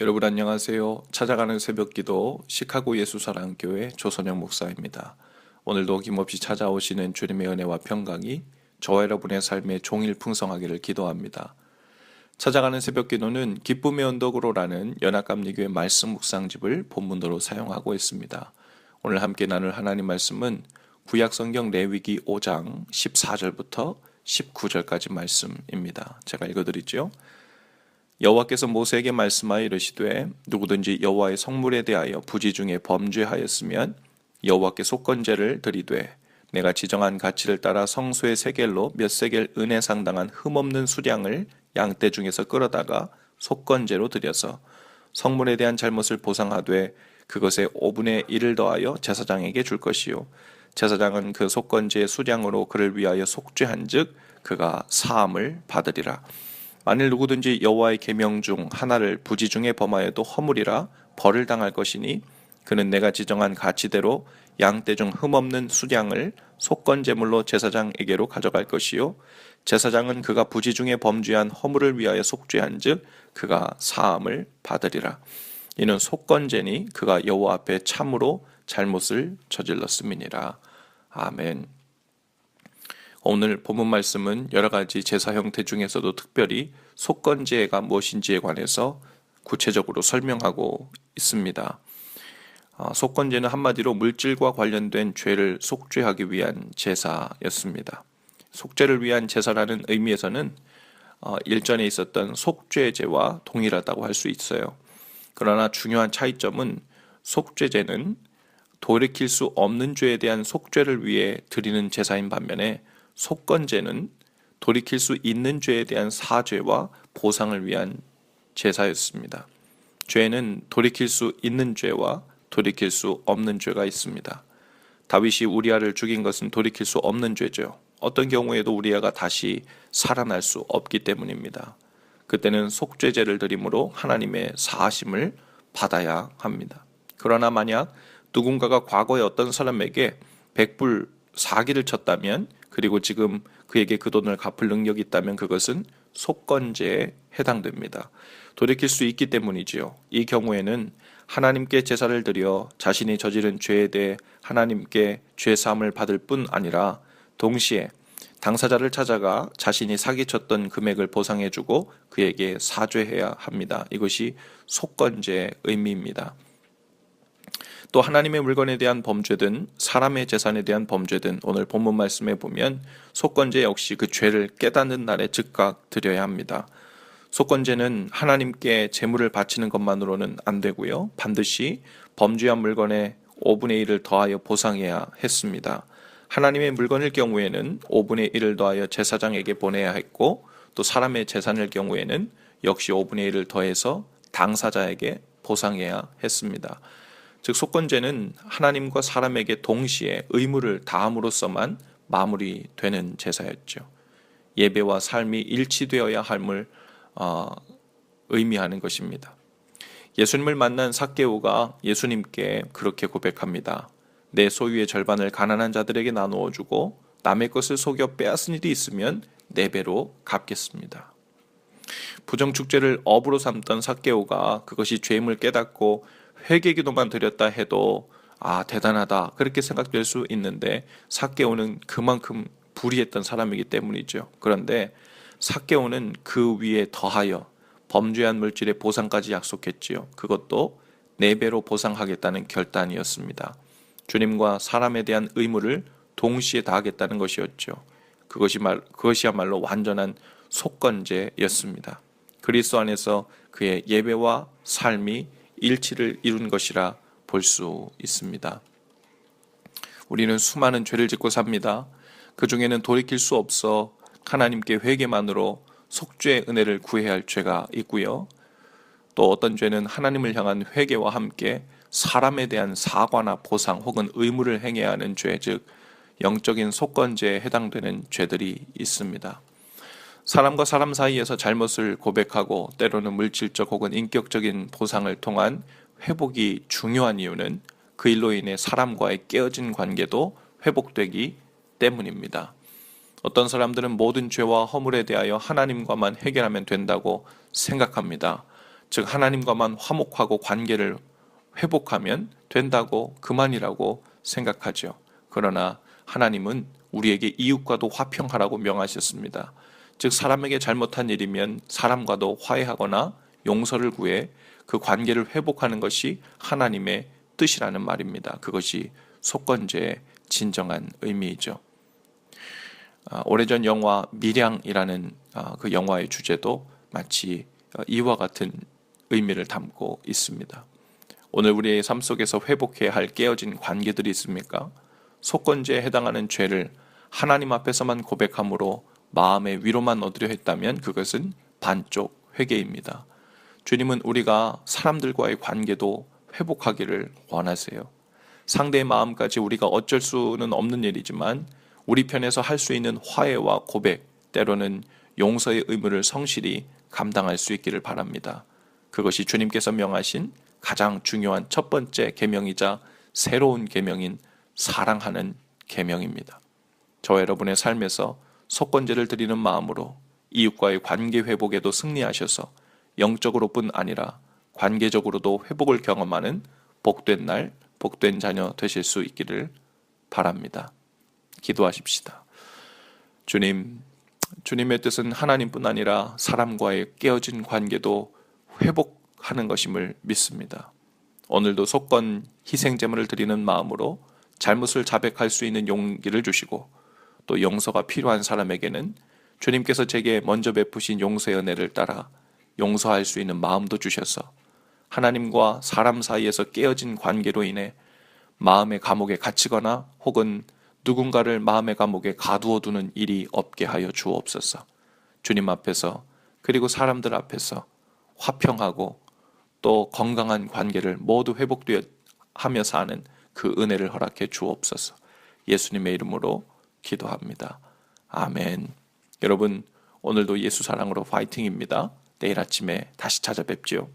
여러분 안녕하세요. 찾아가는 새벽기도 시카고 예수사랑교회 조선영 목사입니다. 오늘도 힘없이 찾아오시는 주님의 은혜와 평강이 저와 여러분의 삶에 종일 풍성하기를 기도합니다. 찾아가는 새벽기도는 기쁨의 언덕으로라는 연합감리교회 말씀 묵상집을 본문으로 사용하고 있습니다. 오늘 함께 나눌 하나님 말씀은 구약성경 레위기 5장 14절부터 19절까지 말씀입니다. 제가 읽어드리죠. 여호와께서 모세에게 말씀하여 이르시되 누구든지 여호와의 성물에 대하여 부지 중에 범죄하였으면 여호와께 속건제를 드리되 내가 지정한 가치를 따라 성소의 세겔로 몇 세겔 은혜 상당한 흠없는 수량을 양떼 중에서 끌어다가 속건제로 드려서 성물에 대한 잘못을 보상하되 그것의 5분의 1을 더하여 제사장에게 줄 것이요 제사장은 그 속건제의 수량으로 그를 위하여 속죄한즉 그가 사함을 받으리라. 만일 누구든지 여호와의 계명 중 하나를 부지 중에 범하여도 허물이라 벌을 당할 것이니 그는 내가 지정한 가치대로 양떼 중 흠없는 수량을 속건제물로 제사장에게로 가져갈 것이요 제사장은 그가 부지 중에 범죄한 허물을 위하여 속죄한즉 그가 사함을 받으리라. 이는 속건제니 그가 여호와 앞에 참으로 잘못을 저질렀음이니라. 아멘. 오늘 본문 말씀은 여러 가지 제사 형태 중에서도 특별히 속건제가 무엇인지에 관해서 구체적으로 설명하고 있습니다. 속건제는 한마디로 물질과 관련된 죄를 속죄하기 위한 제사였습니다. 속죄를 위한 제사라는 의미에서는 일전에 있었던 속죄제와 동일하다고 할 수 있어요. 그러나 중요한 차이점은 속죄제는 돌이킬 수 없는 죄에 대한 속죄를 위해 드리는 제사인 반면에 속건제는 돌이킬 수 있는 죄에 대한 사죄와 보상을 위한 제사였습니다. 죄는 돌이킬 수 있는 죄와 돌이킬 수 없는 죄가 있습니다. 다윗이 우리아를 죽인 것은 돌이킬 수 없는 죄죠. 어떤 경우에도 우리아가 다시 살아날 수 없기 때문입니다. 그때는 속죄제를 드림으로 하나님의 사하심을 받아야 합니다. 그러나 만약 누군가가 과거에 어떤 사람에게 100불 사기를 쳤다면 그리고 지금 그에게 그 돈을 갚을 능력이 있다면 그것은 속건제에 해당됩니다. 돌이킬 수 있기 때문이지요. 이 경우에는 하나님께 제사를 드려 자신이 저지른 죄에 대해 하나님께 죄사함을 받을 뿐 아니라 동시에 당사자를 찾아가 자신이 사기쳤던 금액을 보상해주고 그에게 사죄해야 합니다. 이것이 속건제의 의미입니다. 또 하나님의 물건에 대한 범죄든 사람의 재산에 대한 범죄든 오늘 본문 말씀에 보면 속건제 역시 그 죄를 깨닫는 날에 즉각 드려야 합니다. 속건제는 하나님께 제물을 바치는 것만으로는 안 되고요. 반드시 범죄한 물건의 5분의 1을 더하여 보상해야 했습니다. 하나님의 물건일 경우에는 5분의 1을 더하여 제사장에게 보내야 했고 또 사람의 재산일 경우에는 역시 5분의 1을 더해서 당사자에게 보상해야 했습니다. 즉 속건제는 하나님과 사람에게 동시에 의무를 다함으로써만 마무리되는 제사였죠. 예배와 삶이 일치되어야 함을 의미하는 것입니다. 예수님을 만난 삭개오가 예수님께 그렇게 고백합니다. 내 소유의 절반을 가난한 자들에게 나누어 주고 남의 것을 속여 빼앗은 일이 있으면 4배로 갚겠습니다. 부정축제를 업으로 삼던 삭개오가 그것이 죄임을 깨닫고 회개기도만 드렸다 해도 대단하다 그렇게 생각될 수 있는데 삭개오는 그만큼 불의했던 사람이기 때문이죠. 그런데 삭개오는 그 위에 더하여 범죄한 물질의 보상까지 약속했지요. 그것도 4배로 보상하겠다는 결단이었습니다. 주님과 사람에 대한 의무를 동시에 다하겠다는 것이었죠. 그것이야말로 완전한 속건제였습니다. 그리스도 안에서 그의 예배와 삶이 일치를 이룬 것이라 볼 수 있습니다. 우리는 수많은 죄를 짓고 삽니다. 그 중에는 돌이킬 수 없어 하나님께 회개만으로 속죄의 은혜를 구해야 할 죄가 있고요. 또 어떤 죄는 하나님을 향한 회개와 함께 사람에 대한 사과나 보상 혹은 의무를 행해야 하는 죄, 즉 영적인 속건제에 해당되는 죄들이 있습니다. 사람과 사람 사이에서 잘못을 고백하고 때로는 물질적 혹은 인격적인 보상을 통한 회복이 중요한 이유는 그 일로 인해 사람과의 깨어진 관계도 회복되기 때문입니다. 어떤 사람들은 모든 죄와 허물에 대하여 하나님과만 해결하면 된다고 생각합니다. 즉 하나님과만 화목하고 관계를 회복하면 된다고 그만이라고 생각하죠. 그러나 하나님은 우리에게 이웃과도 화평하라고 명하셨습니다. 즉 사람에게 잘못한 일이면 사람과도 화해하거나 용서를 구해 그 관계를 회복하는 것이 하나님의 뜻이라는 말입니다. 그것이 속건제의 진정한 의미이죠. 오래전 영화 밀양이라는 그 영화의 주제도 마치 이와 같은 의미를 담고 있습니다. 오늘 우리의 삶 속에서 회복해야 할 깨어진 관계들이 있습니까? 속건제에 해당하는 죄를 하나님 앞에서만 고백함으로 마음의 위로만 얻으려 했다면 그것은 반쪽 회개입니다. 주님은 우리가 사람들과의 관계도 회복하기를 원하세요. 상대의 마음까지 우리가 어쩔 수는 없는 일이지만 우리 편에서 할 수 있는 화해와 고백, 때로는 용서의 의무를 성실히 감당할 수 있기를 바랍니다. 그것이 주님께서 명하신 가장 중요한 첫 번째 계명이자 새로운 계명인 사랑하는 계명입니다. 저와 여러분의 삶에서 속건제를 드리는 마음으로 이웃과의 관계 회복에도 승리하셔서 영적으로뿐 아니라 관계적으로도 회복을 경험하는 복된 날, 복된 자녀 되실 수 있기를 바랍니다. 기도하십시다. 주님, 주님의 뜻은 하나님뿐 아니라 사람과의 깨어진 관계도 회복하는 것임을 믿습니다. 오늘도 속건 희생제물을 드리는 마음으로 잘못을 자백할 수 있는 용기를 주시고 또 용서가 필요한 사람에게는 주님께서 제게 먼저 베푸신 용서의 은혜를 따라 용서할 수 있는 마음도 주셔서 하나님과 사람 사이에서 깨어진 관계로 인해 마음의 감옥에 갇히거나 혹은 누군가를 마음의 감옥에 가두어 두는 일이 없게 하여 주옵소서. 주님 앞에서 그리고 사람들 앞에서 화평하고 또 건강한 관계를 모두 회복되어 하며 사는 그 은혜를 허락해 주옵소서. 예수님의 이름으로 기도합니다. 아멘. 여러분, 오늘도 예수 사랑으로 파이팅입니다. 내일 아침에 다시 찾아뵙지요.